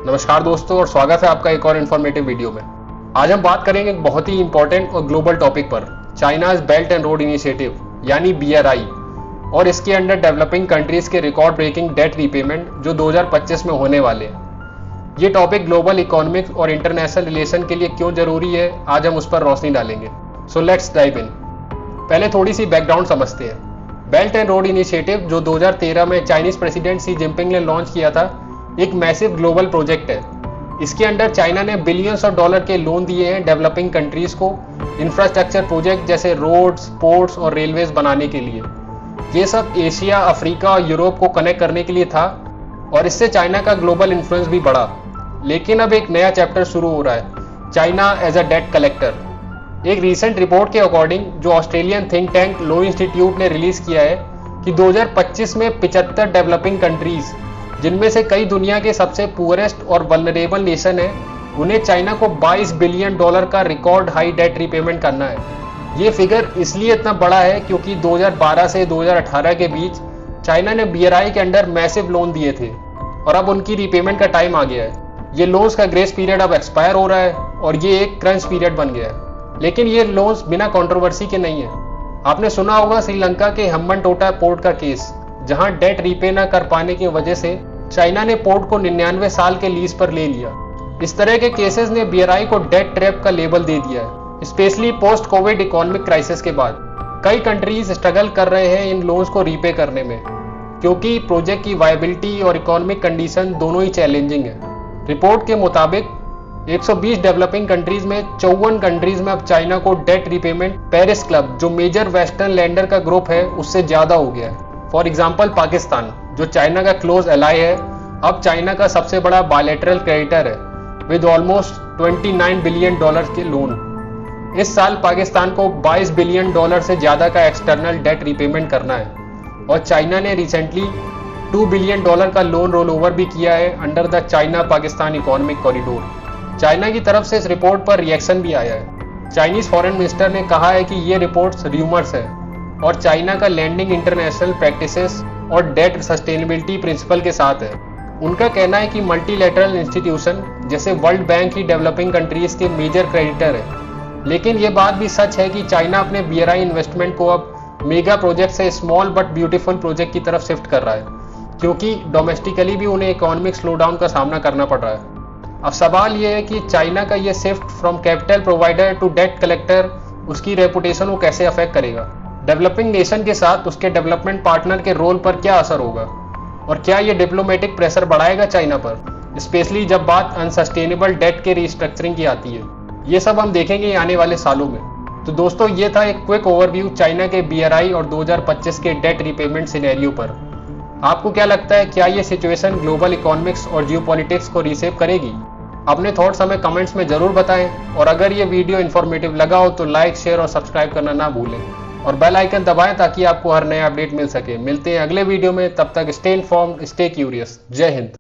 नमस्कार दोस्तों और स्वागत है आपका एक और इन्फॉर्मेटिव वीडियो में। आज हम बात करेंगे एक बहुत ही इंपॉर्टेंट और ग्लोबल टॉपिक पर, China's belt and road initiative यानी BRI और इसके अंडर डेवलपिंग कंट्रीज के रिकॉर्ड ब्रेकिंग डेट रीपेमेंट जो 2025 में होने वाले हैं। ये टॉपिक ग्लोबल इकोनॉमिक्स और इंटरनेशनल रिलेशन के लिए क्यों जरूरी है, आज हम उस पर रोशनी डालेंगे। So let's dive in. पहले थोड़ी सी बैकग्राउंड समझते हैं। बेल्ट एंड रोड इनिशिएटिव जो 2013 में चाइनीज प्रेसिडेंट शी जिनपिंग ने लॉन्च किया था, एक मैसिव ग्लोबल प्रोजेक्ट है। इसके अंडर चाइना ने बिलियंस ऑफ डॉलर के लोन दिए हैं डेवलपिंग कंट्रीज को इंफ्रास्ट्रक्चर प्रोजेक्ट जैसे रोड्स, पोर्ट्स और रेलवेज बनाने के लिए। ये सब एशिया, अफ्रीका और यूरोप को कनेक्ट करने के लिए था और इससे चाइना का ग्लोबल इन्फ्लुएंस भी बढ़ा। लेकिन अब एक नया चैप्टर शुरू हो रहा है, China as a debt collector. एक रीसेंट रिपोर्ट के अकॉर्डिंग जो Australian think tank Lowy Institute ने रिलीज किया है कि 2025 में 75 डेवलपिंग कंट्रीज, जिनमें से कई दुनिया के सबसे पुअरेस्ट और वल्नरेबल नेशन है, उन्हें चाइना को $22 बिलियन का रिकॉर्ड हाई डेट रीपेमेंट करना है। ये फिगर इसलिए इतना बड़ा है क्योंकि 2012 से 2018 के बीच चाइना ने BRI के अंडर मैसिव लोन दिए थे और अब उनकी रीपेमेंट का टाइम आ गया है। ये लोन्स का ग्रेस पीरियड अब एक्सपायर हो रहा है और ये एक क्रंच पीरियड बन गया है। लेकिन ये लोन्स बिना कंट्रोवर्सी के नहीं है। आपने सुना होगा श्रीलंका के हम्बनटोटा पोर्ट का केस, जहां डेट रीपे न कर पाने की वजह से चाइना ने पोर्ट को 99 साल के लीज पर ले लिया। इस तरह के केसेस ने BRI को डेट ट्रैप का लेबल दे दिया है, specially post Covid economic crisis के बाद। कई कंट्रीज स्ट्रगल कर रहे हैं इन लोन्स को रीपे करने में, क्योंकि प्रोजेक्ट की वायबिलिटी और इकोनॉमिक कंडीशन दोनों ही चैलेंजिंग है। रिपोर्ट के मुताबिक 120 डेवलपिंग कंट्रीज में 54 कंट्रीज में अब चाइना को डेट रीपेमेंट पेरिस क्लब, जो मेजर वेस्टर्न लैंडर का ग्रुप है, उससे ज्यादा हो गया है। फॉर एग्जांपल पाकिस्तान, जो चाइना का क्लोज एलाय है, अब चाइना का सबसे बड़ा बायलैटरल क्रेडिटर है विद ऑलमोस्ट $29 बिलियन के लोन। इस साल पाकिस्तान को $22 बिलियन से ज्यादा का एक्सटर्नल डेट रीपेमेंट करना है और चाइना ने रिसेंटली $2 बिलियन का लोन रोल ओवर भी किया है under the China Pakistan economic corridor. China की तरफ से इस रिपोर्ट पर रिएक्शन भी आया है। चाइनीज फॉरेन मिनिस्टर ने कहा है कि ये रिपोर्ट्स र्यूमर्स है और चाइना का लैंडिंग इंटरनेशनल प्रैक्टिसेस और डेट सस्टेनेबिलिटी प्रिंसिपल के साथ है। उनका कहना है कि मल्टीलैटरल इंस्टीट्यूशन जैसे वर्ल्ड बैंक ही डेवलपिंग कंट्रीज के मेजर क्रेडिटर है। लेकिन ये बात भी सच है कि चाइना अपने BRI इन्वेस्टमेंट को अब मेगा प्रोजेक्ट से स्मॉल बट ब्यूटीफुल प्रोजेक्ट की तरफ शिफ्ट कर रहा है, क्योंकि डोमेस्टिकली भी उन्हें इकोनॉमिक स्लोडाउन का सामना करना पड़ रहा है। अब सवाल यह है कि चाइना का ये shift from capital provider to debt collector उसकी रेपुटेशन को कैसे अफेक्ट करेगा। डेवलपिंग नेशन के साथ उसके डेवलपमेंट पार्टनर के रोल पर क्या असर होगा और क्या ये डिप्लोमेटिक प्रेशर बढ़ाएगा चाइना पर, स्पेशली जब बात अनसस्टेनेबल डेट के रिस्ट्रक्चरिंग की आती है। ये सब हम देखेंगे आने वाले सालों में। तो दोस्तों, ये था एक क्विक ओवरव्यू चाइना के BRI और 2025 के डेट रीपेमेंट सिनेरियो पर। आपको क्या लगता है, क्या ये सिचुएशन ग्लोबल इकोनॉमिक्स और जियोपॉलिटिक्स को रीशेप करेगी? अपने थॉट्स हमें कमेंट्स में जरूर बताएं और अगर ये वीडियो इन्फॉर्मेटिव लगा हो तो लाइक, शेयर और सब्सक्राइब करना ना भूलें और बेल आइकन दबाएं ताकि आपको हर नया अपडेट मिल सके। मिलते हैं अगले वीडियो में, तब तक स्टे इन्फॉर्म्ड, स्टे क्यूरियस। जय हिंद।